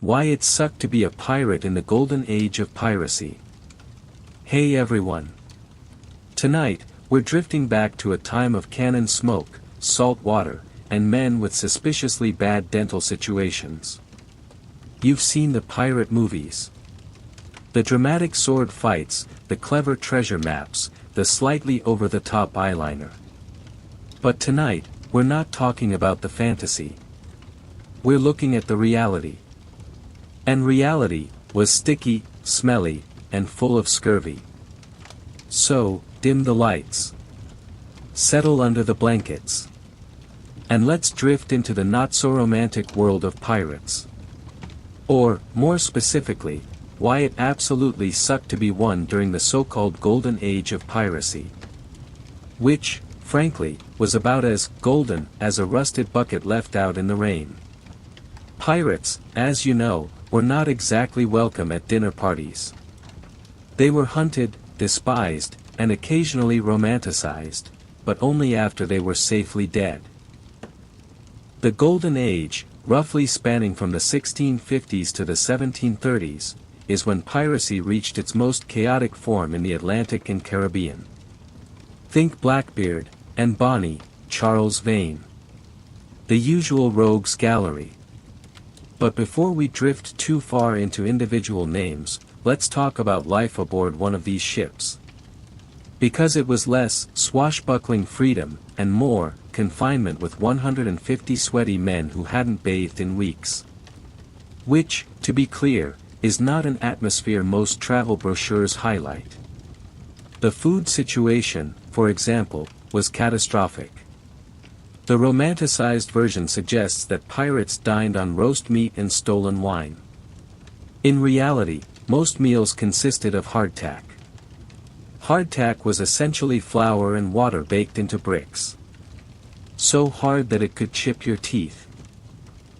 Why it sucked to be a pirate in the golden age of piracy. Hey everyone. Tonight, we're drifting back to a time of cannon smoke, salt water, and men with suspiciously bad dental situations. You've seen the pirate movies. The dramatic sword fights, the clever treasure maps, the slightly over-the-top eyeliner. But tonight, we're not talking about the fantasy. We're looking at the reality. And reality was sticky, smelly, and full of scurvy. So, dim the lights. Settle under the blankets. And let's drift into the not-so-romantic world of pirates. Or, more specifically, why it absolutely sucked to be one during the so-called golden age of piracy. Which, frankly, was about as golden as a rusted bucket left out in the rain. Pirates, as you know, were not exactly welcome at dinner parties. They were hunted, despised, and occasionally romanticized, but only after they were safely dead. The Golden Age, roughly spanning from the 1650s to the 1730s, is when piracy reached its most chaotic form in the Atlantic and Caribbean. Think Blackbeard, and Bonnie, Charles Vane. The usual rogues gallery. But before we drift too far into individual names, let's talk about life aboard one of these ships. Because it was less swashbuckling freedom, and more confinement with 150 sweaty men who hadn't bathed in weeks. Which, to be clear, is not an atmosphere most travel brochures highlight. The food situation, for example, was catastrophic. The romanticized version suggests that pirates dined on roast meat and stolen wine. In reality, most meals consisted of hardtack. Hardtack was essentially flour and water baked into bricks. So hard that it could chip your teeth.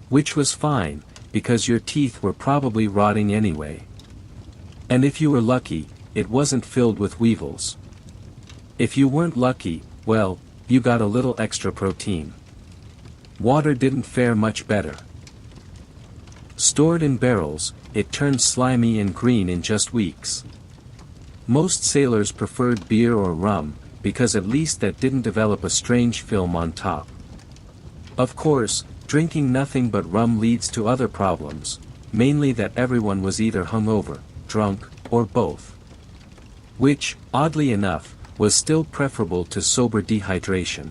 Which was fine, because your teeth were probably rotting anyway. And if you were lucky, it wasn't filled with weevils. If you weren't lucky, well, you got a little extra protein. Water didn't fare much better. Stored in barrels, it turned slimy and green in just weeks. Most sailors preferred beer or rum, because at least that didn't develop a strange film on top. Of course, drinking nothing but rum leads to other problems, mainly that everyone was either hungover, drunk, or both. Which, oddly enough, was still preferable to sober dehydration.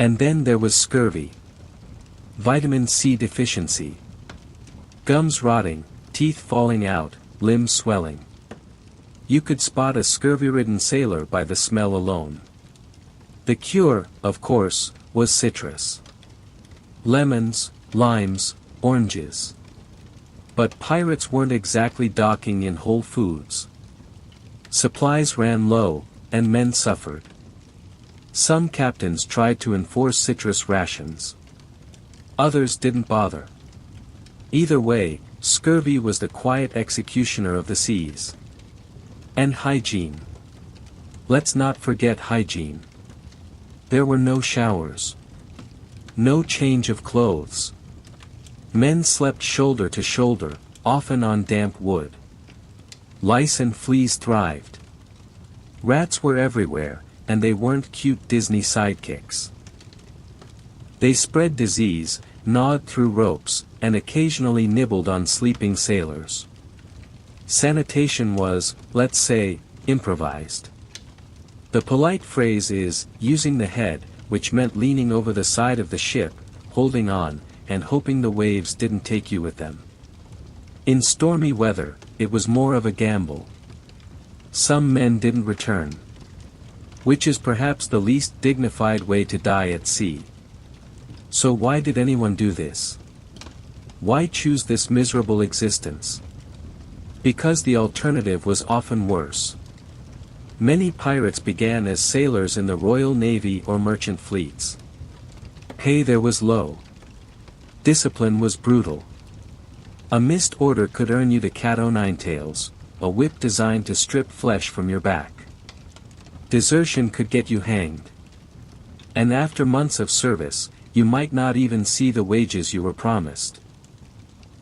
And then there was scurvy. Vitamin C deficiency. Gums rotting, teeth falling out, limbs swelling. You could spot a scurvy-ridden sailor by the smell alone. The cure, of course, was citrus. Lemons, limes, oranges. But pirates weren't exactly docking in Whole Foods. Supplies ran low, and men suffered. Some captains tried to enforce citrus rations. Others didn't bother. Either way, scurvy was the quiet executioner of the seas. And hygiene. Let's not forget hygiene. There were no showers. No change of clothes. Men slept shoulder to shoulder, often on damp wood. Lice and fleas thrived. Rats were everywhere, and they weren't cute Disney sidekicks. They spread disease, gnawed through ropes, and occasionally nibbled on sleeping sailors. Sanitation was, let's say, improvised. The polite phrase is, using the head, which meant leaning over the side of the ship, holding on, and hoping the waves didn't take you with them. In stormy weather, it was more of a gamble. Some men didn't return. Which is perhaps the least dignified way to die at sea. So why did anyone do this? Why choose this miserable existence? Because the alternative was often worse. Many pirates began as sailors in the Royal Navy or merchant fleets. Pay there was low. Discipline was brutal. A missed order could earn you the cat-o'-nine-tails, a whip designed to strip flesh from your back. Desertion could get you hanged. And after months of service, you might not even see the wages you were promised.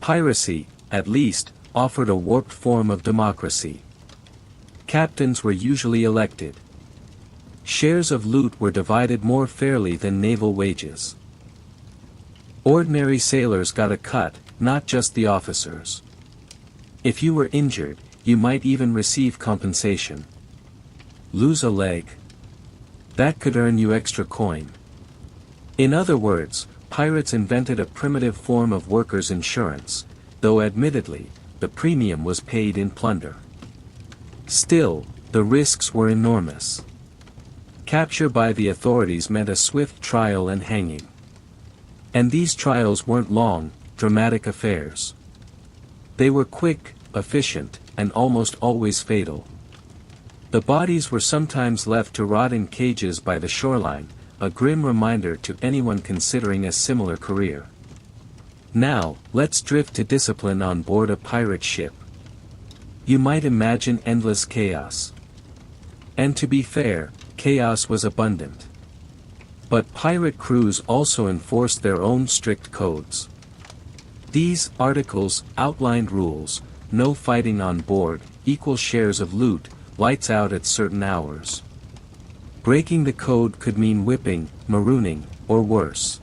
Piracy, at least, offered a warped form of democracy. Captains were usually elected. Shares of loot were divided more fairly than naval wages. Ordinary sailors got a cut, not just the officers. If you were injured, you might even receive compensation. Lose a leg? That could earn you extra coin. In other words, pirates invented a primitive form of workers' insurance, though admittedly, the premium was paid in plunder. Still, the risks were enormous. Capture by the authorities meant a swift trial and hanging. And these trials weren't long, dramatic affairs. They were quick, efficient, and almost always fatal. The bodies were sometimes left to rot in cages by the shoreline, a grim reminder to anyone considering a similar career. Now, let's drift to discipline on board a pirate ship. You might imagine endless chaos. And to be fair, chaos was abundant. But pirate crews also enforced their own strict codes. These articles outlined rules: no fighting on board, equal shares of loot, lights out at certain hours. Breaking the code could mean whipping, marooning, or worse.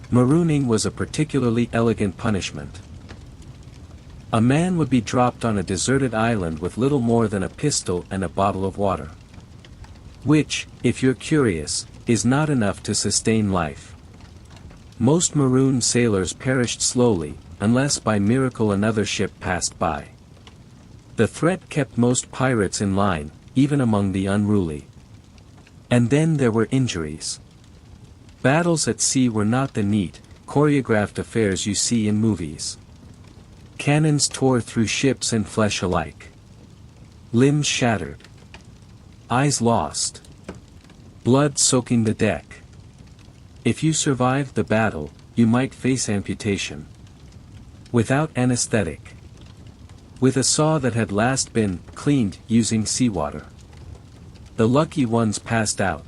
Marooning was a particularly elegant punishment. A man would be dropped on a deserted island with little more than a pistol and a bottle of water. Which, if you're curious, is not enough to sustain life. Most marooned sailors perished slowly, unless by miracle another ship passed by. The threat kept most pirates in line, even among the unruly. And then there were injuries. Battles at sea were not the neat, choreographed affairs you see in movies. Cannons tore through ships and flesh alike. Limbs shattered. Eyes lost. Blood soaking the deck. If you survived the battle, you might face amputation. Without anesthetic. With a saw that had last been cleaned using seawater. The lucky ones passed out.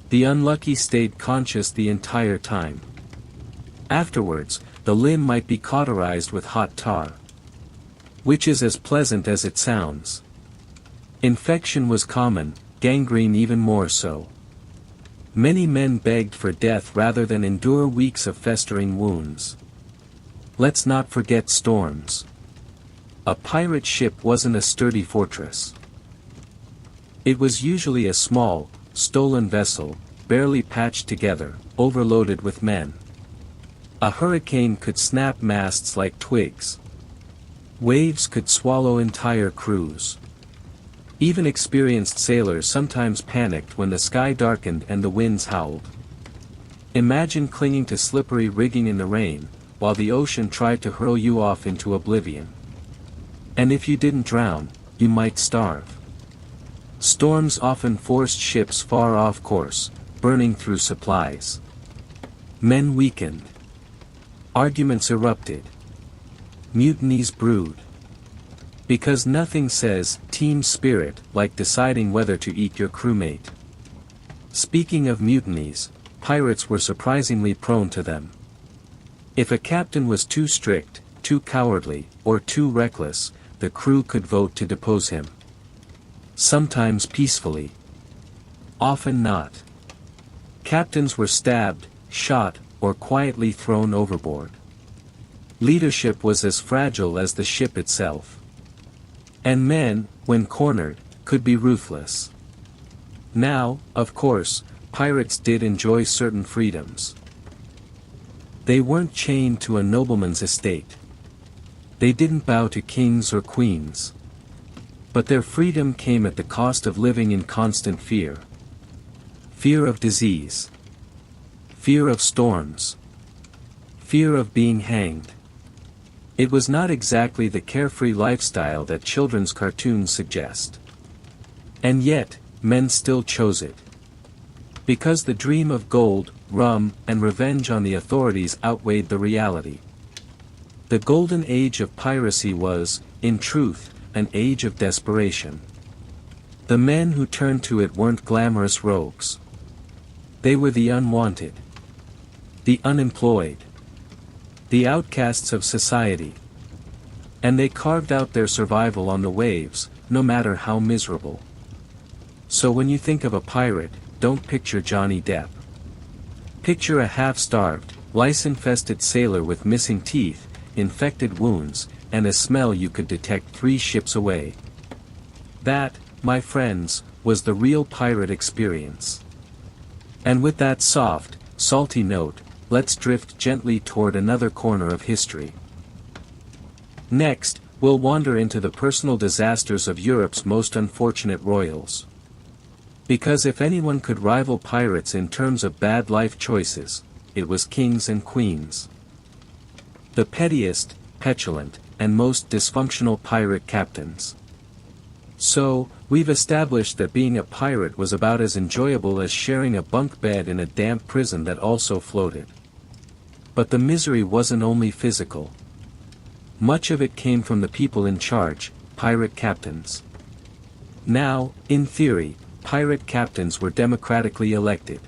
The unlucky stayed conscious the entire time. Afterwards, the limb might be cauterized with hot tar. Which is as pleasant as it sounds. Infection was common, gangrene even more so. Many men begged for death rather than endure weeks of festering wounds. Let's not forget storms. A pirate ship wasn't a sturdy fortress. It was usually a small, stolen vessel, barely patched together, overloaded with men. A hurricane could snap masts like twigs. Waves could swallow entire crews. Even experienced sailors sometimes panicked when the sky darkened and the winds howled. Imagine clinging to slippery rigging in the rain, while the ocean tried to hurl you off into oblivion. And if you didn't drown, you might starve. Storms often forced ships far off course, burning through supplies. Men weakened. Arguments erupted. Mutinies brewed. Because nothing says team spirit like deciding whether to eat your crewmate. Speaking of mutinies, pirates were surprisingly prone to them. If a captain was too strict, too cowardly, or too reckless, the crew could vote to depose him. Sometimes peacefully. Often not. Captains were stabbed, shot, or quietly thrown overboard. Leadership was as fragile as the ship itself. And men, when cornered, could be ruthless. Now, of course, pirates did enjoy certain freedoms. They weren't chained to a nobleman's estate. They didn't bow to kings or queens. But their freedom came at the cost of living in constant fear. Fear of disease. Fear of storms. Fear of being hanged. It was not exactly the carefree lifestyle that children's cartoons suggest. And yet, men still chose it. Because the dream of gold, rum, and revenge on the authorities outweighed the reality. The golden age of piracy was, in truth, an age of desperation. The men who turned to it weren't glamorous rogues. They were the unwanted. The unemployed. the outcasts of society. And they carved out their survival on the waves, no matter how miserable. So when you think of a pirate, don't picture Johnny Depp. Picture a half-starved, lice-infested sailor with missing teeth, infected wounds, and a smell you could detect 3 ships away. That, my friends, was the real pirate experience. And with that soft, salty note, let's drift gently toward another corner of history. Next, we'll wander into the personal disasters of Europe's most unfortunate royals. Because if anyone could rival pirates in terms of bad life choices, it was kings and queens. The pettiest, petulant, and most dysfunctional pirate captains. So, we've established that being a pirate was about as enjoyable as sharing a bunk bed in a damp prison that also floated. But the misery wasn't only physical. Much of it came from the people in charge, pirate captains. Now, in theory, pirate captains were democratically elected.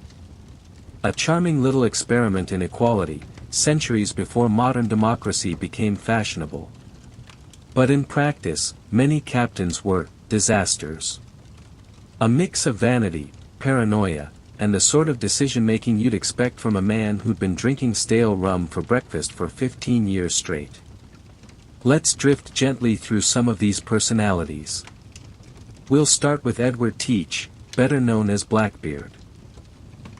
A charming little experiment in equality, centuries before modern democracy became fashionable. But in practice, many captains were disasters. A mix of vanity, paranoia, and the sort of decision-making you'd expect from a man who'd been drinking stale rum for breakfast for 15 years straight. Let's drift gently through some of these personalities. We'll start with Edward Teach, better known as Blackbeard.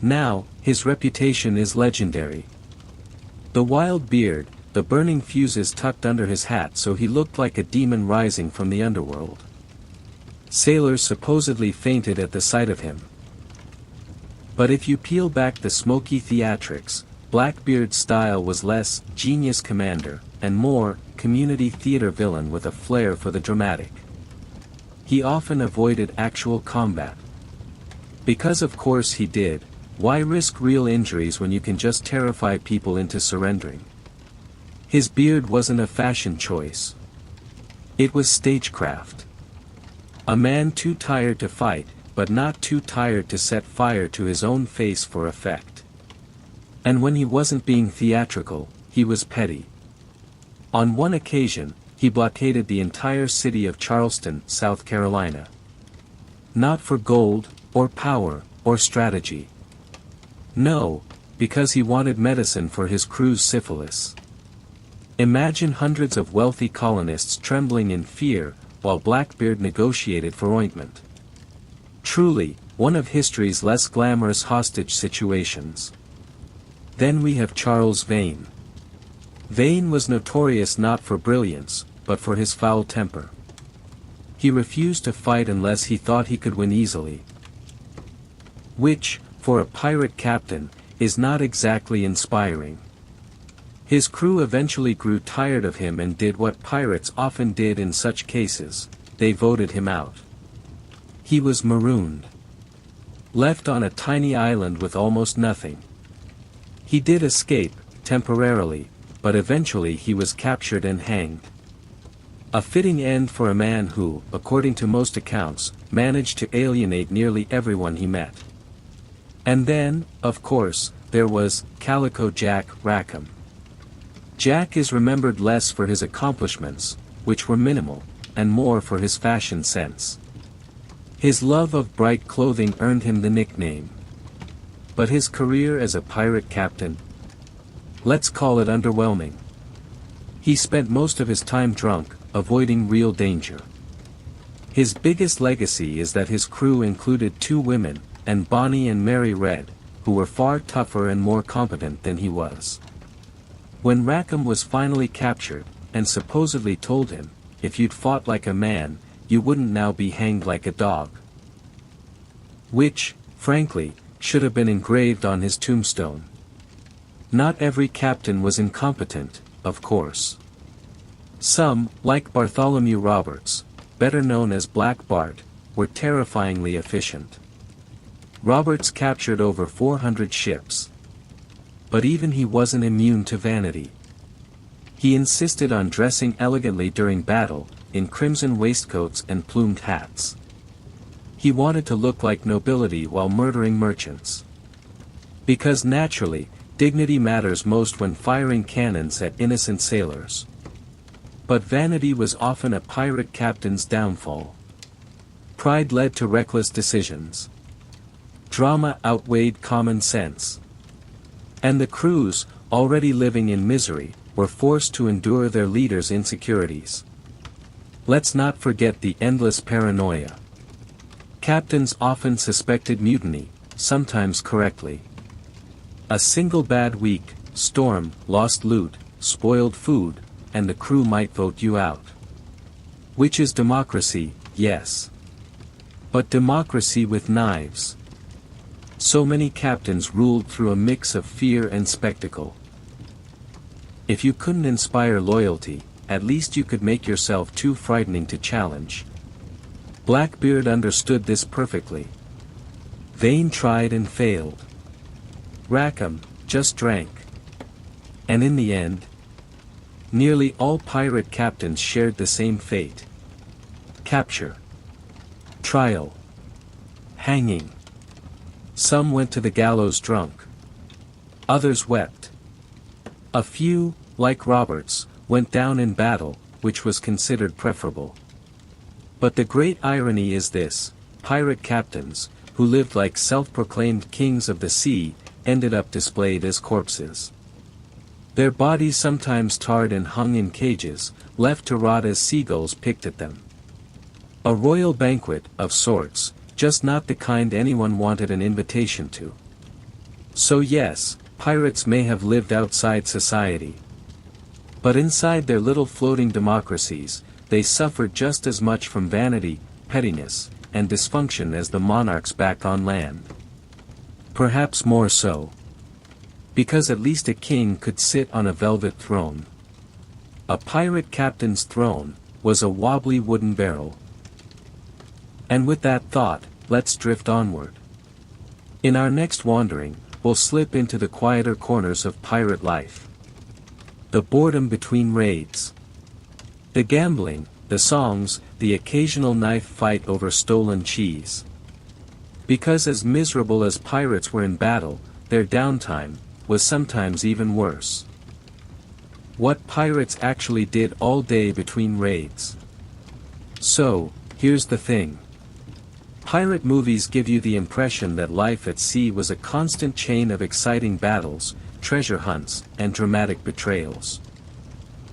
Now, his reputation is legendary. The wild beard, the burning fuses tucked under his hat so he looked like a demon rising from the underworld. Sailors supposedly fainted at the sight of him. But if you peel back the smoky theatrics, Blackbeard's style was less genius commander, and more community theater villain with a flair for the dramatic. He often avoided actual combat. Because of course he did. Why risk real injuries when you can just terrify people into surrendering? His beard wasn't a fashion choice. It was stagecraft. A man too tired to fight, but not too tired to set fire to his own face for effect. And when he wasn't being theatrical, he was petty. On one occasion, he blockaded the entire city of Charleston, South Carolina. Not for gold, or power, or strategy. No, because he wanted medicine for his crew's syphilis. Imagine hundreds of wealthy colonists trembling in fear, while Blackbeard negotiated for ointment. Truly, one of history's less glamorous hostage situations. Then we have Charles Vane. Vane was notorious not for brilliance, but for his foul temper. He refused to fight unless he thought he could win easily. Which, for a pirate captain, is not exactly inspiring. His crew eventually grew tired of him and did what pirates often did in such cases, they voted him out. He was marooned. Left on a tiny island with almost nothing. He did escape, temporarily, but eventually he was captured and hanged. A fitting end for a man who, according to most accounts, managed to alienate nearly everyone he met. And then, of course, there was Calico Jack Rackham. Jack is remembered less for his accomplishments, which were minimal, and more for his fashion sense. His love of bright clothing earned him the nickname. But his career as a pirate captain? Let's call it underwhelming. He spent most of his time drunk, avoiding real danger. His biggest legacy is that his crew included 2 women, and Bonnie and Mary Red, who were far tougher and more competent than he was. When Rackham was finally captured, and supposedly told him, if you'd fought like a man, you wouldn't now be hanged like a dog. Which, frankly, should have been engraved on his tombstone. Not every captain was incompetent, of course. Some, like Bartholomew Roberts, better known as Black Bart, were terrifyingly efficient. Roberts captured over 400 ships. But even he wasn't immune to vanity. He insisted on dressing elegantly during battle, in crimson waistcoats and plumed hats. He wanted to look like nobility while murdering merchants. Because naturally, dignity matters most when firing cannons at innocent sailors. But vanity was often a pirate captain's downfall. Pride led to reckless decisions. Drama outweighed common sense. And the crews, already living in misery, were forced to endure their leaders' insecurities. Let's not forget the endless paranoia. Captains often suspected mutiny, sometimes correctly. A single bad week, storm, lost loot, spoiled food, and the crew might vote you out. Which is democracy, yes. But democracy with knives. So many captains ruled through a mix of fear and spectacle. If you couldn't inspire loyalty, at least you could make yourself too frightening to challenge. Blackbeard understood this perfectly. Vane tried and failed. Rackham just drank. And in the end, nearly all pirate captains shared the same fate. Capture. Trial. Hanging. Some went to the gallows drunk. Others wept. A few, like Roberts, went down in battle, which was considered preferable. But the great irony is this: pirate captains, who lived like self-proclaimed kings of the sea, ended up displayed as corpses. Their bodies sometimes tarred and hung in cages, left to rot as seagulls picked at them. A royal banquet, of sorts, just not the kind anyone wanted an invitation to. So yes, pirates may have lived outside society. But inside their little floating democracies, they suffered just as much from vanity, pettiness, and dysfunction as the monarchs back on land. Perhaps more so. Because at least a king could sit on a velvet throne. A pirate captain's throne was a wobbly wooden barrel. And with that thought, let's drift onward. In our next wandering, we'll slip into the quieter corners of pirate life. The boredom between raids. The gambling, the songs, the occasional knife fight over stolen cheese. Because as miserable as pirates were in battle, their downtime was sometimes even worse. What pirates actually did all day between raids. So, here's the thing. Pirate movies give you the impression that life at sea was a constant chain of exciting battles, treasure hunts, and dramatic betrayals.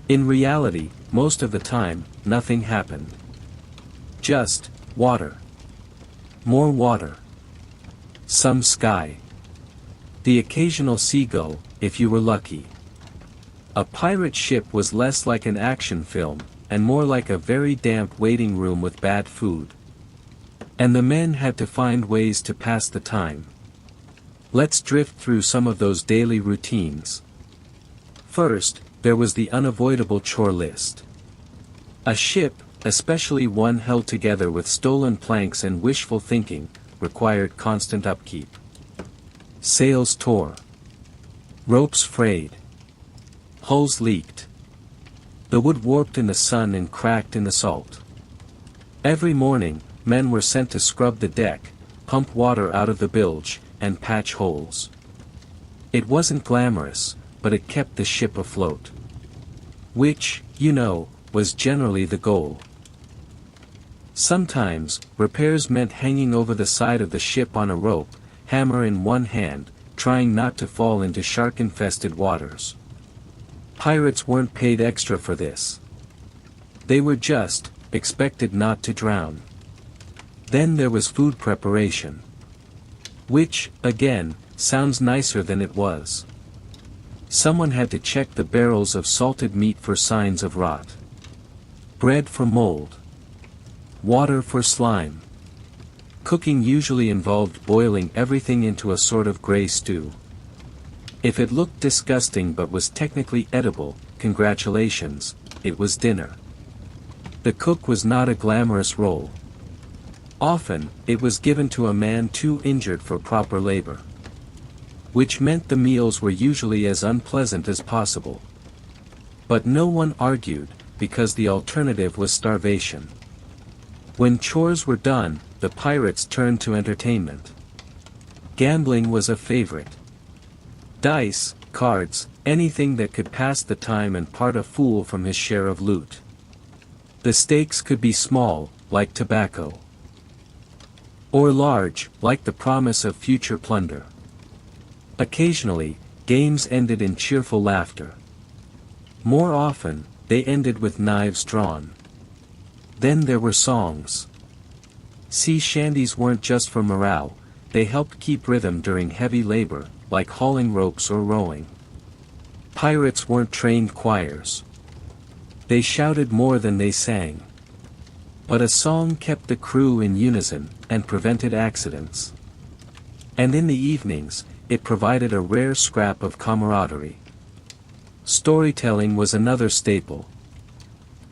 In reality, most of the time, nothing happened. Just water. More water. Some sky. The occasional seagull, if you were lucky. A pirate ship was less like an action film, and more like a very damp waiting room with bad food. And the men had to find ways to pass the time. Let's drift through some of those daily routines. First, there was the unavoidable chore list. A ship, especially one held together with stolen planks and wishful thinking, required constant upkeep. Sails tore. Ropes frayed. Hulls leaked. The wood warped in the sun and cracked in the salt. Every morning, men were sent to scrub the deck, pump water out of the bilge, and patch holes. It wasn't glamorous, but it kept the ship afloat. Which, you know, was generally the goal. Sometimes, repairs meant hanging over the side of the ship on a rope, hammer in one hand, trying not to fall into shark-infested waters. Pirates weren't paid extra for this. They were just expected not to drown. Then there was food preparation. Which, again, sounds nicer than it was. Someone had to check the barrels of salted meat for signs of rot. Bread for mold. Water for slime. Cooking usually involved boiling everything into a sort of gray stew. If it looked disgusting but was technically edible, congratulations, it was dinner. The cook was not a glamorous role. Often, it was given to a man too injured for proper labor. Which meant the meals were usually as unpleasant as possible. But no one argued, because the alternative was starvation. When chores were done, the pirates turned to entertainment. Gambling was a favorite. Dice, cards, anything that could pass the time and part a fool from his share of loot. The stakes could be small, like tobacco. Or large, like the promise of future plunder. Occasionally, games ended in cheerful laughter. More often, they ended with knives drawn. Then there were songs. Sea shanties weren't just for morale, they helped keep rhythm during heavy labor, like hauling ropes or rowing. Pirates weren't trained choirs. They shouted more than they sang. But a song kept the crew in unison, and prevented accidents. And in the evenings, it provided a rare scrap of camaraderie. Storytelling was another staple.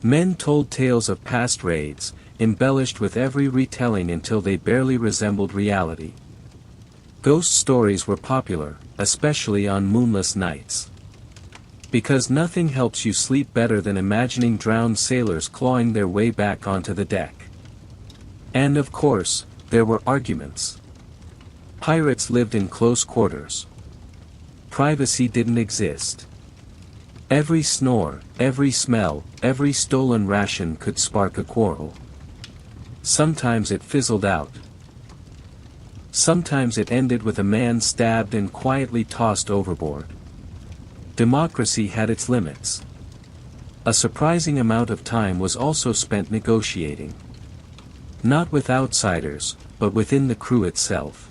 Men told tales of past raids, embellished with every retelling until they barely resembled reality. Ghost stories were popular, especially on moonless nights. Because nothing helps you sleep better than imagining drowned sailors clawing their way back onto the deck. And of course, there were arguments. Pirates lived in close quarters. Privacy didn't exist. Every snore, every smell, every stolen ration could spark a quarrel. Sometimes it fizzled out. Sometimes it ended with a man stabbed and quietly tossed overboard. Democracy had its limits. A surprising amount of time was also spent negotiating. Not with outsiders, but within the crew itself.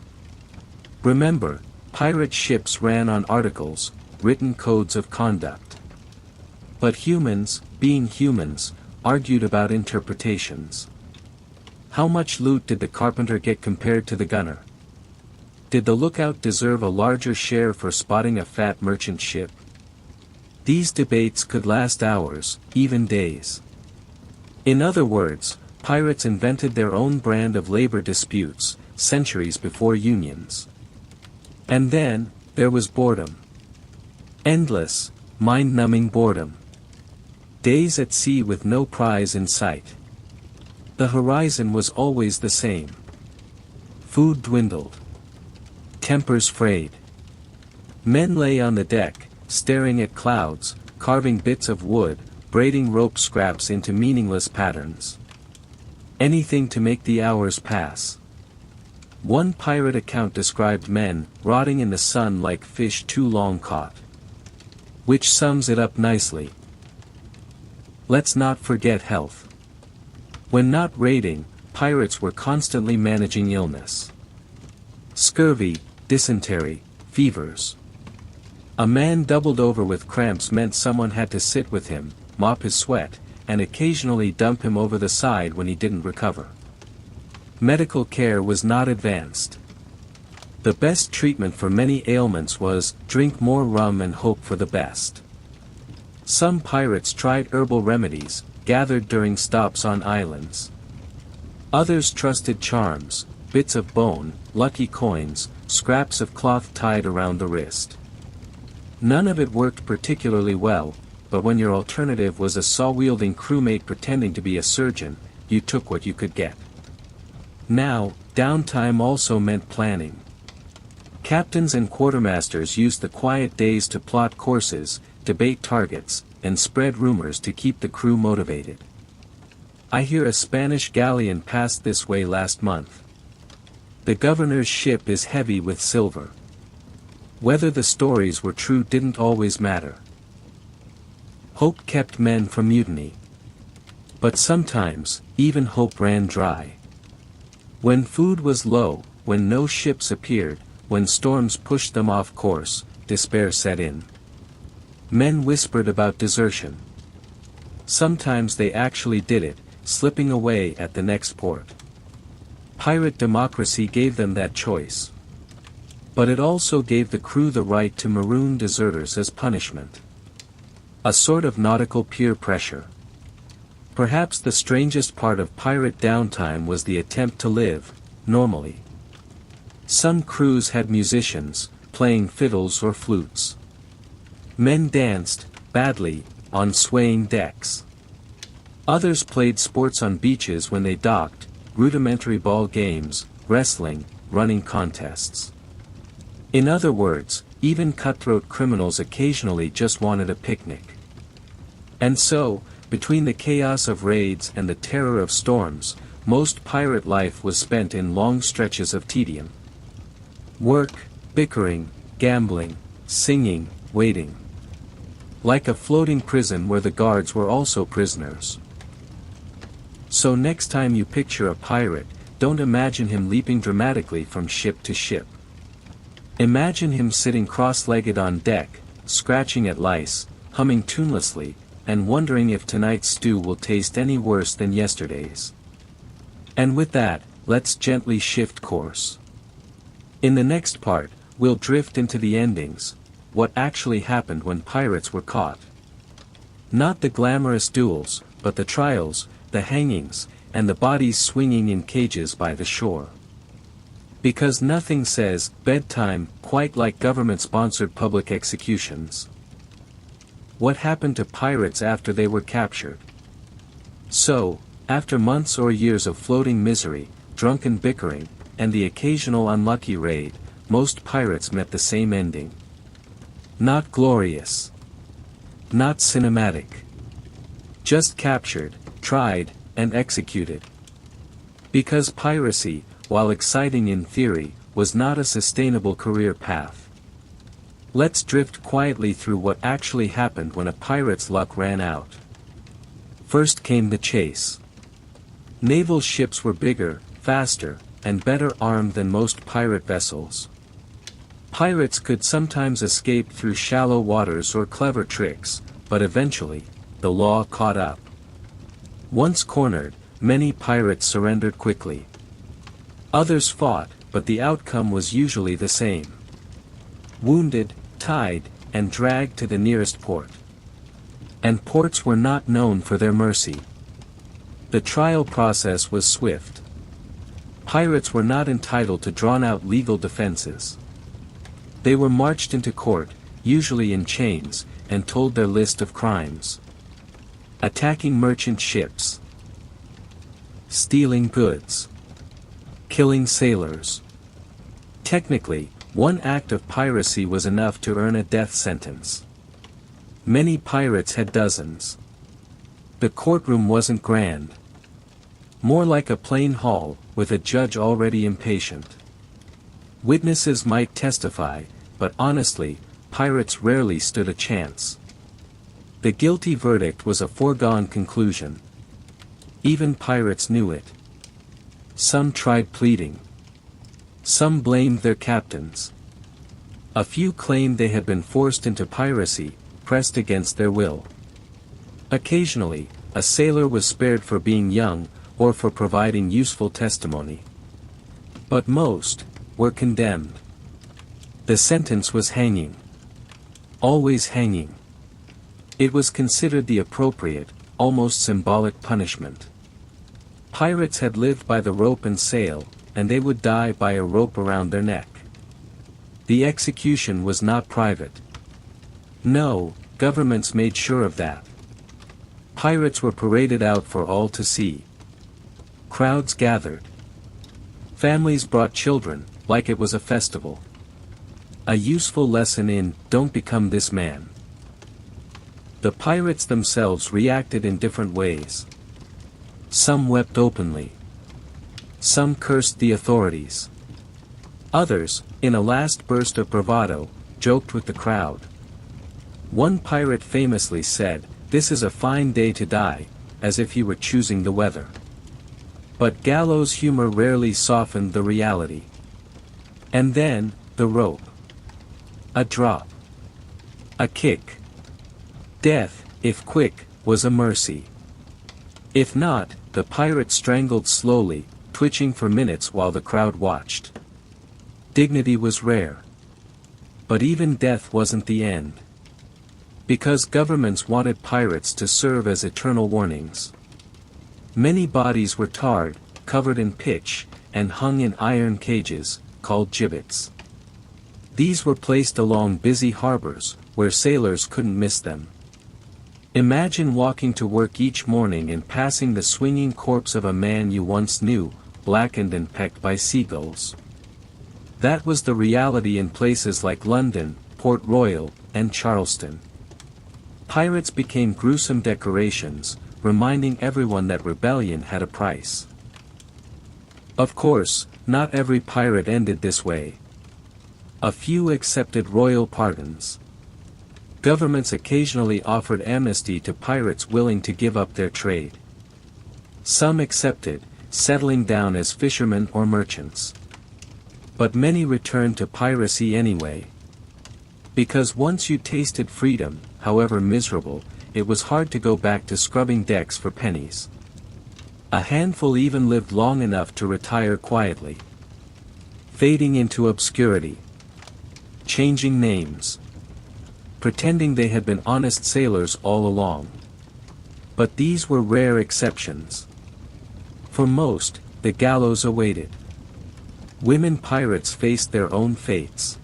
Remember, pirate ships ran on articles, written codes of conduct. But humans, being humans, argued about interpretations. How much loot did the carpenter get compared to the gunner? Did the lookout deserve a larger share for spotting a fat merchant ship? These debates could last hours, even days. In other words, pirates invented their own brand of labor disputes, centuries before unions. And then, there was boredom. Endless, mind-numbing boredom. Days at sea with no prize in sight. The horizon was always the same. Food dwindled. Tempers frayed. Men lay on the deck, staring at clouds, carving bits of wood, braiding rope scraps into meaningless patterns. Anything to make the hours pass. One pirate account described men rotting in the sun like fish too long caught. Which sums it up nicely. Let's not forget health. When not raiding, pirates were constantly managing illness. Scurvy, dysentery, fevers. A man doubled over with cramps meant someone had to sit with him, mop his sweat, and occasionally dump him over the side when he didn't recover. Medical care was not advanced. The best treatment for many ailments was, drink more rum and hope for the best. Some pirates tried herbal remedies, gathered during stops on islands. Others trusted charms, bits of bone, lucky coins, scraps of cloth tied around the wrist. None of it worked particularly well, but when your alternative was a saw-wielding crewmate pretending to be a surgeon, you took what you could get. Now, downtime also meant planning. Captains and quartermasters used the quiet days to plot courses, debate targets, and spread rumors to keep the crew motivated. I hear a Spanish galleon passed this way last month. The governor's ship is heavy with silver. Whether the stories were true didn't always matter. Hope kept men from mutiny. But sometimes, even hope ran dry. When food was low, when no ships appeared, when storms pushed them off course, despair set in. Men whispered about desertion. Sometimes they actually did it, slipping away at the next port. Pirate democracy gave them that choice. But it also gave the crew the right to maroon deserters as punishment. A sort of nautical peer pressure. Perhaps the strangest part of pirate downtime was the attempt to live normally. Some crews had musicians, playing fiddles or flutes. Men danced, badly, on swaying decks. Others played sports on beaches when they docked, rudimentary ball games, wrestling, running contests. In other words, even cutthroat criminals occasionally just wanted a picnic. And so, between the chaos of raids and the terror of storms, most pirate life was spent in long stretches of tedium. Work, bickering, gambling, singing, waiting. Like a floating prison where the guards were also prisoners. So next time you picture a pirate, don't imagine him leaping dramatically from ship to ship. Imagine him sitting cross-legged on deck, scratching at lice, humming tunelessly, and wondering if tonight's stew will taste any worse than yesterday's. And with that, let's gently shift course. In the next part, we'll drift into the endings, what actually happened when pirates were caught. Not the glamorous duels, but the trials, the hangings, and the bodies swinging in cages by the shore. Because nothing says bedtime quite like government-sponsored public executions. What happened to pirates after they were captured? So, after months or years of floating misery, drunken bickering, and the occasional unlucky raid, most pirates met the same ending. Not glorious. Not cinematic. Just captured, tried, and executed. Because piracy, while exciting in theory, was not a sustainable career path. Let's drift quietly through what actually happened when a pirate's luck ran out. First came the chase. Naval ships were bigger, faster, and better armed than most pirate vessels. Pirates could sometimes escape through shallow waters or clever tricks, but eventually, the law caught up. Once cornered, many pirates surrendered quickly. Others fought, but the outcome was usually the same. Wounded, tied, and dragged to the nearest port. And ports were not known for their mercy. The trial process was swift. Pirates were not entitled to drawn-out legal defenses. They were marched into court, usually in chains, and told their list of crimes. Attacking merchant ships. Stealing goods. Killing sailors. Technically, one act of piracy was enough to earn a death sentence. Many pirates had dozens. The courtroom wasn't grand. More like a plain hall, with a judge already impatient. Witnesses might testify, but honestly, pirates rarely stood a chance. The guilty verdict was a foregone conclusion. Even pirates knew it. Some tried pleading. Some blamed their captains. A few claimed they had been forced into piracy, pressed against their will. Occasionally, a sailor was spared for being young, or for providing useful testimony. But most were condemned. The sentence was hanging. Always hanging. It was considered the appropriate, almost symbolic punishment. Pirates had lived by the rope and sail, and they would die by a rope around their neck. The execution was not private. No, governments made sure of that. Pirates were paraded out for all to see. Crowds gathered. Families brought children, like it was a festival. A useful lesson in, don't become this man. The pirates themselves reacted in different ways. Some wept openly. Some cursed the authorities. Others, in a last burst of bravado, joked with the crowd. One pirate famously said, "This is a fine day to die," as if he were choosing the weather. But gallows humor rarely softened the reality. And then, the rope. A drop. A kick. Death, if quick, was a mercy. If not, the pirate strangled slowly, twitching for minutes while the crowd watched. Dignity was rare. But even death wasn't the end. Because governments wanted pirates to serve as eternal warnings. Many bodies were tarred, covered in pitch, and hung in iron cages, called gibbets. These were placed along busy harbors, where sailors couldn't miss them. Imagine walking to work each morning and passing the swinging corpse of a man you once knew, blackened and pecked by seagulls. That was the reality in places like London, Port Royal, and Charleston. Pirates became gruesome decorations, reminding everyone that rebellion had a price. Of course, not every pirate ended this way. A few accepted royal pardons. Governments occasionally offered amnesty to pirates willing to give up their trade. Some accepted, settling down as fishermen or merchants. But many returned to piracy anyway. Because once you tasted freedom, however miserable, it was hard to go back to scrubbing decks for pennies. A handful even lived long enough to retire quietly. Fading into obscurity. Changing names. Pretending they had been honest sailors all along. But these were rare exceptions. For most, the gallows awaited. Women pirates faced their own fates.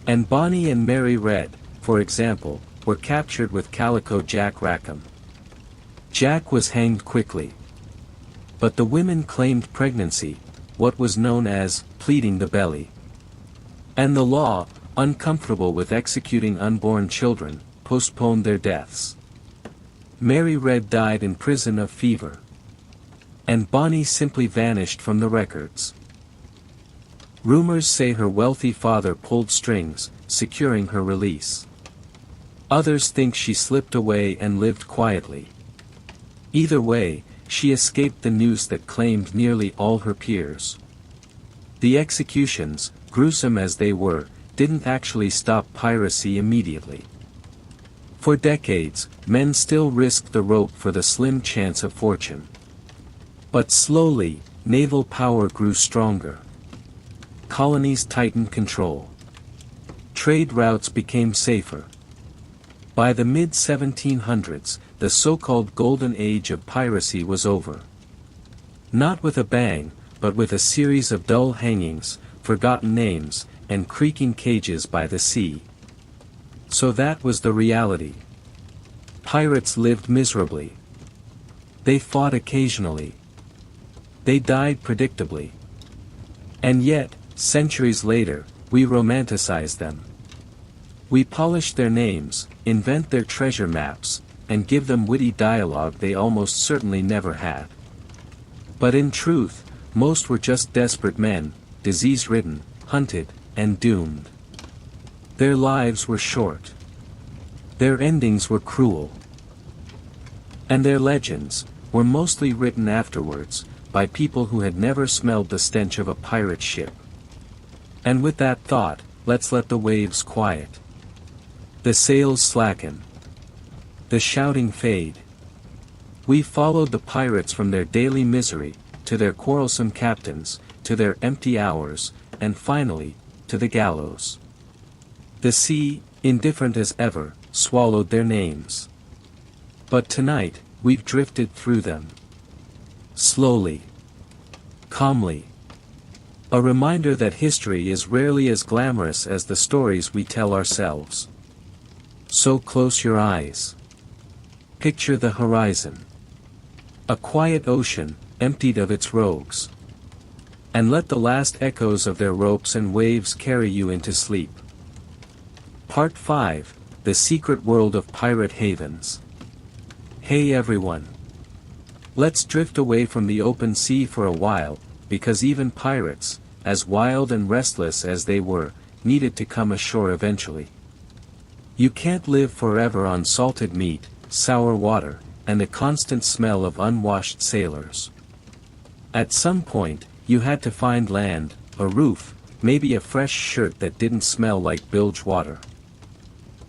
And Bonnie and Mary Red, for example, were captured with Calico Jack Rackham. Jack was hanged quickly. But the women claimed pregnancy, what was known as pleading the belly. And the law, uncomfortable with executing unborn children, postponed their deaths. Mary Red died in prison of fever. And Bonnie simply vanished from the records. Rumors say her wealthy father pulled strings, securing her release. Others think she slipped away and lived quietly. Either way, she escaped the noose that claimed nearly all her peers. The executions, gruesome as they were, didn't actually stop piracy immediately. For decades, men still risked the rope for the slim chance of fortune. But slowly, naval power grew stronger. Colonies tightened control. Trade routes became safer. By the mid-1700s, the so-called Golden Age of Piracy was over. Not with a bang, but with a series of dull hangings, forgotten names, and creaking cages by the sea. So that was the reality. Pirates lived miserably. They fought occasionally. They died predictably. And yet, centuries later, we romanticize them. We polish their names, invent their treasure maps, and give them witty dialogue they almost certainly never had. But in truth, most were just desperate men, disease-ridden, hunted, and doomed. Their lives were short. Their endings were cruel. And their legends were mostly written afterwards, by people who had never smelled the stench of a pirate ship. And with that thought, let's let the waves quiet. The sails slacken. The shouting fade. We followed the pirates from their daily misery, to their quarrelsome captains, to their empty hours, and finally, to the gallows. The sea, indifferent as ever, swallowed their names. But tonight, we've drifted through them. Slowly. Calmly. A reminder that history is rarely as glamorous as the stories we tell ourselves. So close your eyes. Picture the horizon. A quiet ocean, emptied of its rogues. And let the last echoes of their ropes and waves carry you into sleep. Part 5, The Secret World of Pirate Havens. Hey everyone. Let's drift away from the open sea for a while, because even pirates, as wild and restless as they were, needed to come ashore eventually. You can't live forever on salted meat, sour water, and the constant smell of unwashed sailors. At some point, you had to find land, a roof, maybe a fresh shirt that didn't smell like bilge water.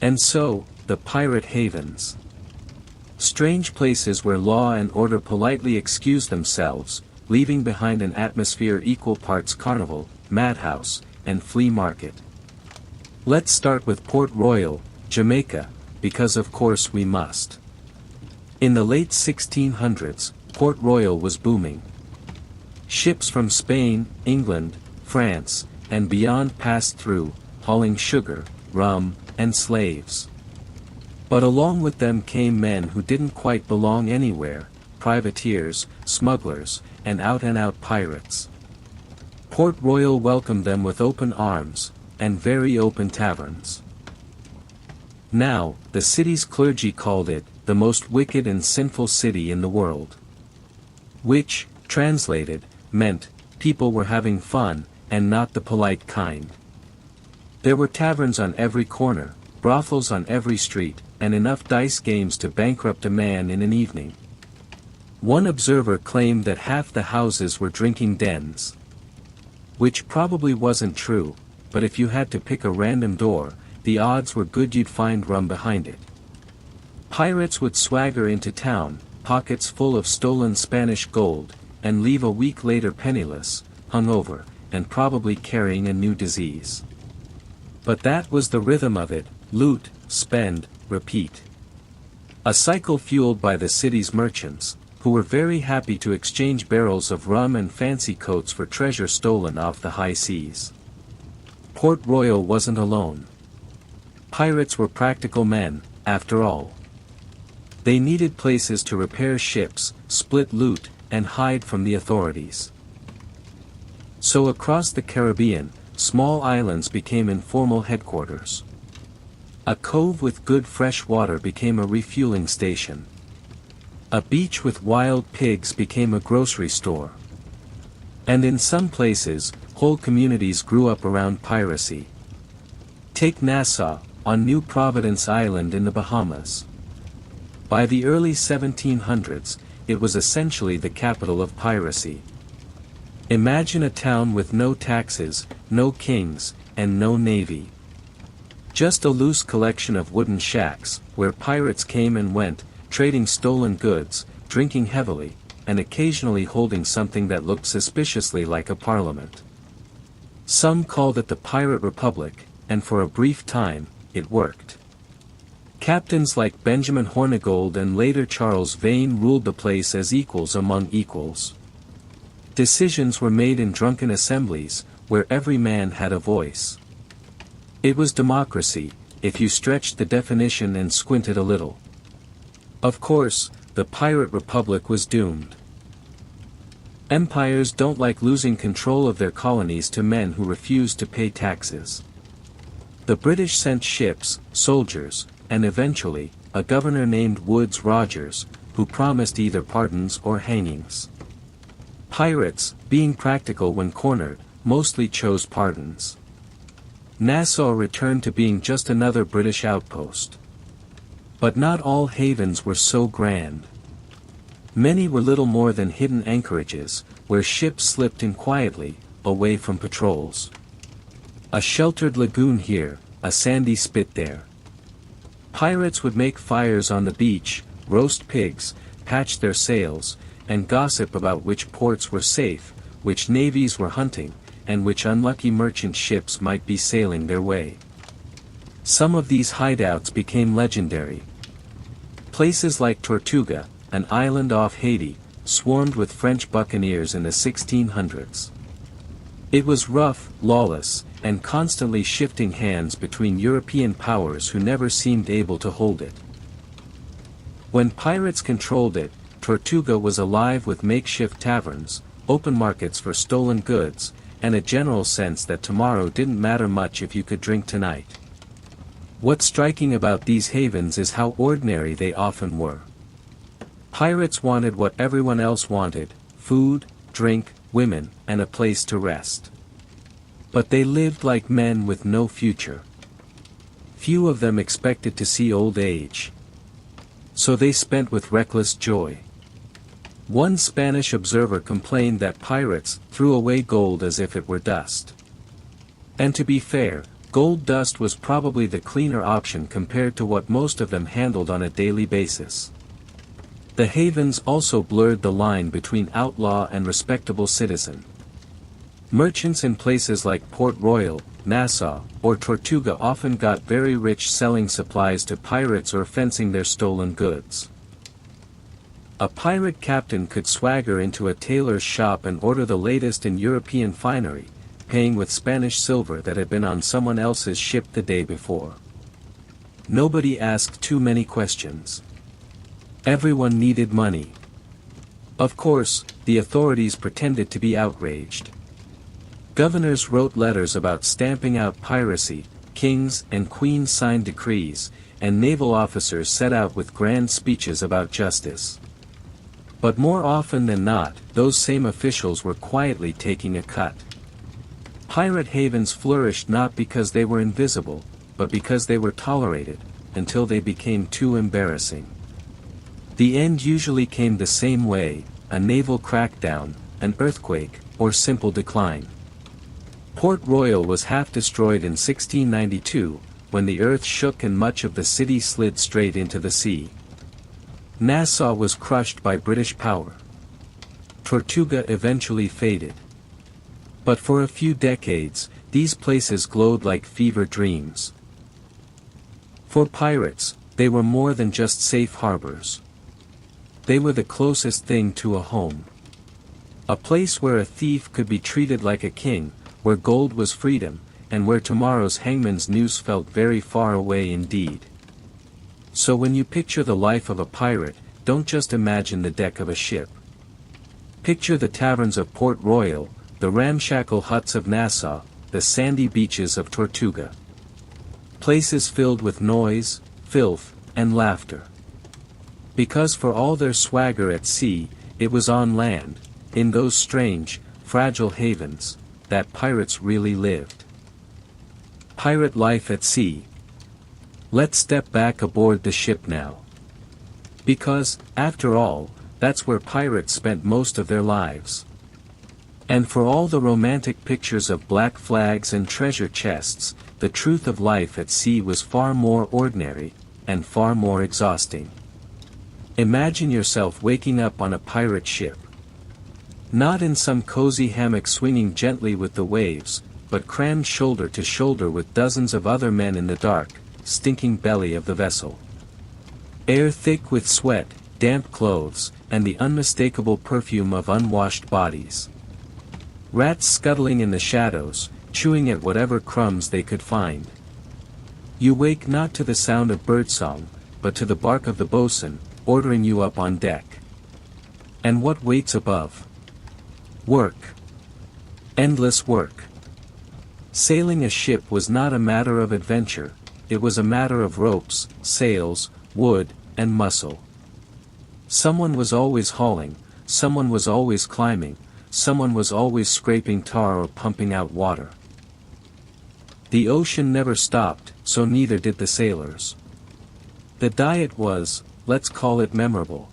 And so, the pirate havens. Strange places where law and order politely excuse themselves, leaving behind an atmosphere equal parts carnival, madhouse, and flea market. Let's start with Port Royal, Jamaica, because of course we must. In the late 1600s, Port Royal was booming. Ships from Spain, England, France, and beyond passed through, hauling sugar, rum, and slaves. But along with them came men who didn't quite belong anywhere, privateers, smugglers, and out-and-out pirates. Port Royal welcomed them with open arms, and very open taverns. Now, the city's clergy called it, the most wicked and sinful city in the world. Which, translated, meant, people were having fun, and not the polite kind. There were taverns on every corner, brothels on every street, and enough dice games to bankrupt a man in an evening. One observer claimed that half the houses were drinking dens. Which probably wasn't true, but if you had to pick a random door, the odds were good you'd find rum behind it. Pirates would swagger into town, pockets full of stolen Spanish gold, and leave a week later penniless, hungover, and probably carrying a new disease. But that was the rhythm of it: loot, spend, repeat. A cycle fueled by the city's merchants, who were very happy to exchange barrels of rum and fancy coats for treasure stolen off the high seas. Port Royal wasn't alone. Pirates were practical men, after all. They needed places to repair ships, split loot, and hide from the authorities. So across the Caribbean, small islands became informal headquarters. A cove with good fresh water became a refueling station. A beach with wild pigs became a grocery store. And in some places, whole communities grew up around piracy. Take Nassau, on New Providence Island in the Bahamas. By the early 1700s, it was essentially the capital of piracy. Imagine a town with no taxes, no kings, and no navy. Just a loose collection of wooden shacks, where pirates came and went, trading stolen goods, drinking heavily, and occasionally holding something that looked suspiciously like a parliament. Some called it the Pirate Republic, and for a brief time, it worked. Captains like Benjamin Hornigold and later Charles Vane ruled the place as equals among equals. Decisions were made in drunken assemblies, where every man had a voice. It was democracy, if you stretched the definition and squinted a little. Of course, the Pirate Republic was doomed. Empires don't like losing control of their colonies to men who refuse to pay taxes. The British sent ships, soldiers, and eventually, a governor named Woodes Rogers, who promised either pardons or hangings. Pirates, being practical when cornered, mostly chose pardons. Nassau returned to being just another British outpost. But not all havens were so grand. Many were little more than hidden anchorages, where ships slipped in quietly, away from patrols. A sheltered lagoon here, a sandy spit there. Pirates would make fires on the beach, roast pigs, patch their sails, and gossip about which ports were safe, which navies were hunting, and which unlucky merchant ships might be sailing their way. Some of these hideouts became legendary. Places like Tortuga, an island off Haiti, swarmed with French buccaneers in the 1600s. It was rough, lawless, and constantly shifting hands between European powers who never seemed able to hold it. When pirates controlled it, Tortuga was alive with makeshift taverns, open markets for stolen goods, and a general sense that tomorrow didn't matter much if you could drink tonight. What's striking about these havens is how ordinary they often were. Pirates wanted what everyone else wanted: food, drink, women, and a place to rest. But they lived like men with no future. Few of them expected to see old age. So they spent with reckless joy. One Spanish observer complained that pirates threw away gold as if it were dust. And to be fair, gold dust was probably the cleaner option compared to what most of them handled on a daily basis. The havens also blurred the line between outlaw and respectable citizen. Merchants in places like Port Royal, Nassau, or Tortuga often got very rich selling supplies to pirates or fencing their stolen goods. A pirate captain could swagger into a tailor's shop and order the latest in European finery, paying with Spanish silver that had been on someone else's ship the day before. Nobody asked too many questions. Everyone needed money. Of course, the authorities pretended to be outraged. Governors wrote letters about stamping out piracy, kings and queens signed decrees, and naval officers set out with grand speeches about justice. But more often than not, those same officials were quietly taking a cut. Pirate havens flourished not because they were invisible, but because they were tolerated, until they became too embarrassing. The end usually came the same way: a naval crackdown, an earthquake, or simple decline. Port Royal was half destroyed in 1692, when the earth shook and much of the city slid straight into the sea. Nassau was crushed by British power. Tortuga eventually faded. But for a few decades, these places glowed like fever dreams. For pirates, they were more than just safe harbors. They were the closest thing to a home. A place where a thief could be treated like a king, where gold was freedom, and where tomorrow's hangman's noose felt very far away indeed. So when you picture the life of a pirate, don't just imagine the deck of a ship. Picture the taverns of Port Royal, the ramshackle huts of Nassau, the sandy beaches of Tortuga. Places filled with noise, filth, and laughter. Because for all their swagger at sea, it was on land, in those strange, fragile havens, that pirates really lived. Pirate life at sea. Let's step back aboard the ship now. Because, after all, that's where pirates spent most of their lives. And for all the romantic pictures of black flags and treasure chests, the truth of life at sea was far more ordinary, and far more exhausting. Imagine yourself waking up on a pirate ship. Not in some cozy hammock swinging gently with the waves, but crammed shoulder to shoulder with dozens of other men in the dark, stinking belly of the vessel. Air thick with sweat, damp clothes, and the unmistakable perfume of unwashed bodies. Rats scuttling in the shadows, chewing at whatever crumbs they could find. You wake not to the sound of birdsong, but to the bark of the boatswain, ordering you up on deck. And what waits above? Work. Endless work. Sailing a ship was not a matter of adventure, it was a matter of ropes, sails, wood, and muscle. Someone was always hauling, someone was always climbing, someone was always scraping tar or pumping out water. The ocean never stopped, so neither did the sailors. The diet was, let's call it memorable.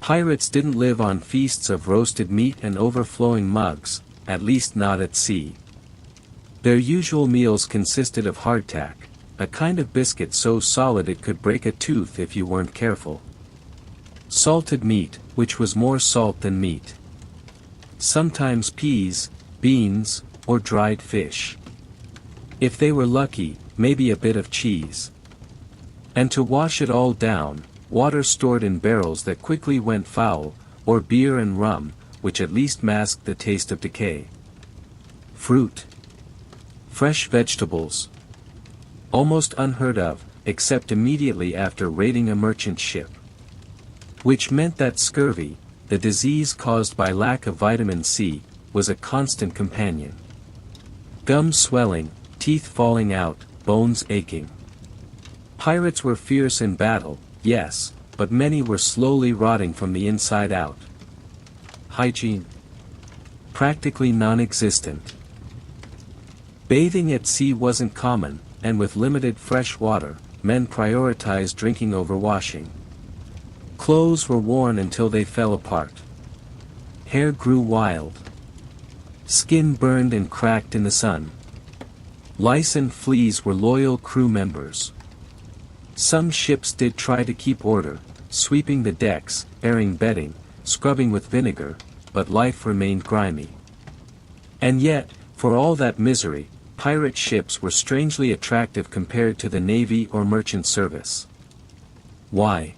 Pirates didn't live on feasts of roasted meat and overflowing mugs, at least not at sea. Their usual meals consisted of hardtack, a kind of biscuit so solid it could break a tooth if you weren't careful. Salted meat, which was more salt than meat. Sometimes peas, beans, or dried fish. If they were lucky, maybe a bit of cheese. And to wash it all down, water stored in barrels that quickly went foul, or beer and rum, which at least masked the taste of decay. Fruit. Fresh vegetables. Almost unheard of, except immediately after raiding a merchant ship. Which meant that scurvy, the disease caused by lack of vitamin C, was a constant companion. Gums swelling, teeth falling out, bones aching. Pirates were fierce in battle, yes, but many were slowly rotting from the inside out. Hygiene. Practically non-existent. Bathing at sea wasn't common, and with limited fresh water, men prioritized drinking over washing. Clothes were worn until they fell apart. Hair grew wild. Skin burned and cracked in the sun. Lice and fleas were loyal crew members. Some ships did try to keep order, sweeping the decks, airing bedding, scrubbing with vinegar, but life remained grimy. And yet, for all that misery, pirate ships were strangely attractive compared to the navy or merchant service. Why?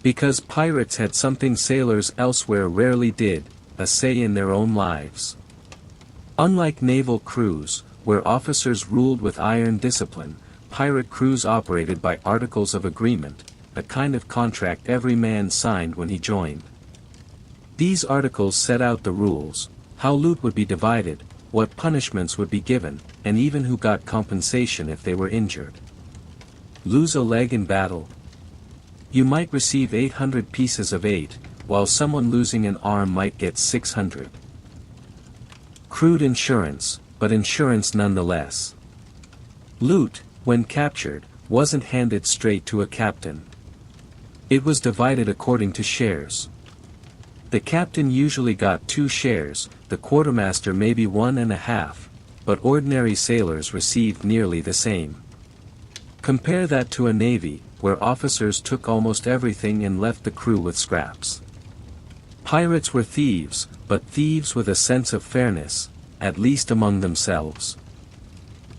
Because pirates had something sailors elsewhere rarely did, a say in their own lives. Unlike naval crews, where officers ruled with iron discipline, pirate crews operated by articles of agreement, a kind of contract every man signed when he joined. These articles set out the rules, how loot would be divided, what punishments would be given, and even who got compensation if they were injured. lose a leg in battle. You might receive 800 pieces of 8, while someone losing an arm might get 600. Crude insurance, but insurance nonetheless. Loot, when captured, wasn't handed straight to a captain. It was divided according to shares. The captain usually got 2 shares, the quartermaster maybe 1.5, but ordinary sailors received nearly the same. Compare that to a navy, where officers took almost everything and left the crew with scraps. Pirates were thieves, but thieves with a sense of fairness, at least among themselves.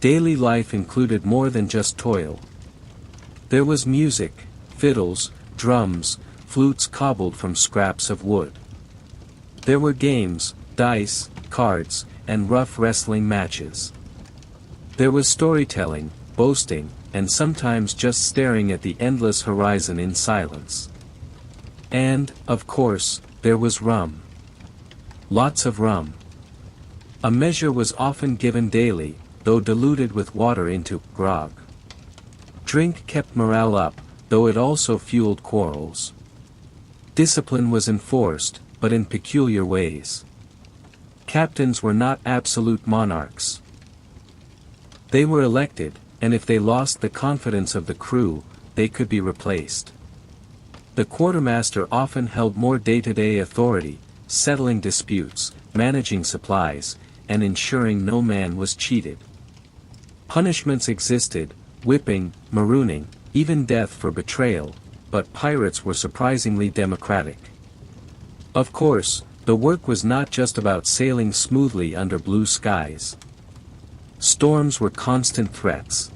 Daily life included more than just toil. There was music, fiddles, drums, flutes cobbled from scraps of wood. There were games, dice, cards, and rough wrestling matches. There was storytelling, boasting, and sometimes just staring at the endless horizon in silence. And, of course, there was rum. Lots of rum. A measure was often given daily, though diluted with water into grog. Drink kept morale up, though it also fueled quarrels. Discipline was enforced, but in peculiar ways. Captains were not absolute monarchs. They were elected, and if they lost the confidence of the crew, they could be replaced. The quartermaster often held more day-to-day authority, settling disputes, managing supplies, and ensuring no man was cheated. Punishments existed, whipping, marooning, even death for betrayal, but pirates were surprisingly democratic. Of course, the work was not just about sailing smoothly under blue skies. Storms were constant threats.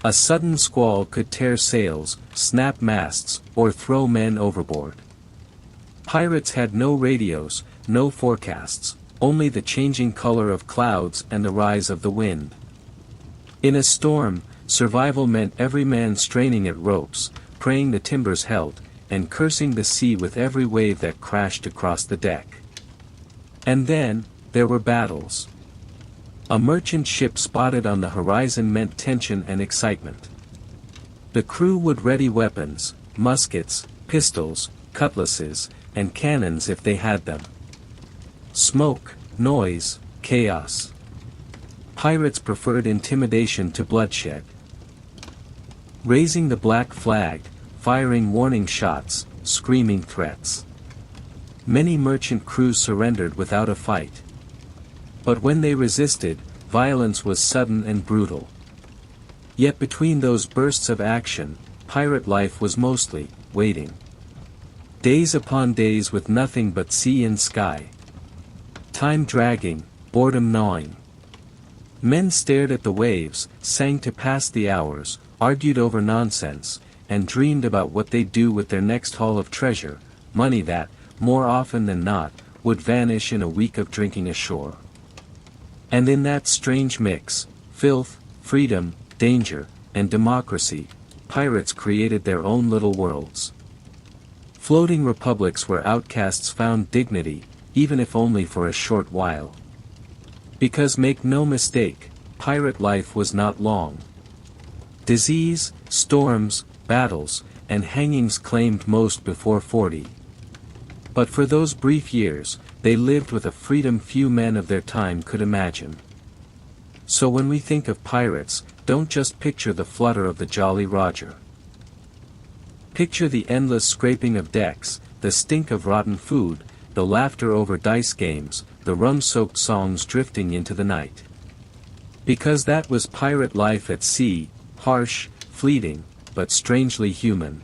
A sudden squall could tear sails, snap masts, or throw men overboard. Pirates had no radios, no forecasts, only the changing color of clouds and the rise of the wind. In a storm, survival meant every man straining at ropes, praying the timbers held, and cursing the sea with every wave that crashed across the deck. And then, there were battles. A merchant ship spotted on the horizon meant tension and excitement. The crew would ready weapons, muskets, pistols, cutlasses, and cannons if they had them. Smoke, noise, chaos. Pirates preferred intimidation to bloodshed. Raising the black flag, firing warning shots, screaming threats. Many merchant crews surrendered without a fight. But when they resisted, violence was sudden and brutal. Yet between those bursts of action, pirate life was mostly waiting. Days upon days with nothing but sea and sky. Time dragging, boredom gnawing. Men stared at the waves, sang to pass the hours, argued over nonsense, and dreamed about what they'd do with their next haul of treasure, money that, more often than not, would vanish in a week of drinking ashore. And in that strange mix, filth, freedom, danger, and democracy, pirates created their own little worlds. Floating republics where outcasts found dignity, even if only for a short while. Because make no mistake, pirate life was not long. Disease, storms, battles, and hangings claimed most before 40. But for those brief years, they lived with a freedom few men of their time could imagine. So when we think of pirates, don't just picture the flutter of the Jolly Roger. Picture the endless scraping of decks, the stink of rotten food, the laughter over dice games, the rum-soaked songs drifting into the night. Because that was pirate life at sea, harsh, fleeting, but strangely human.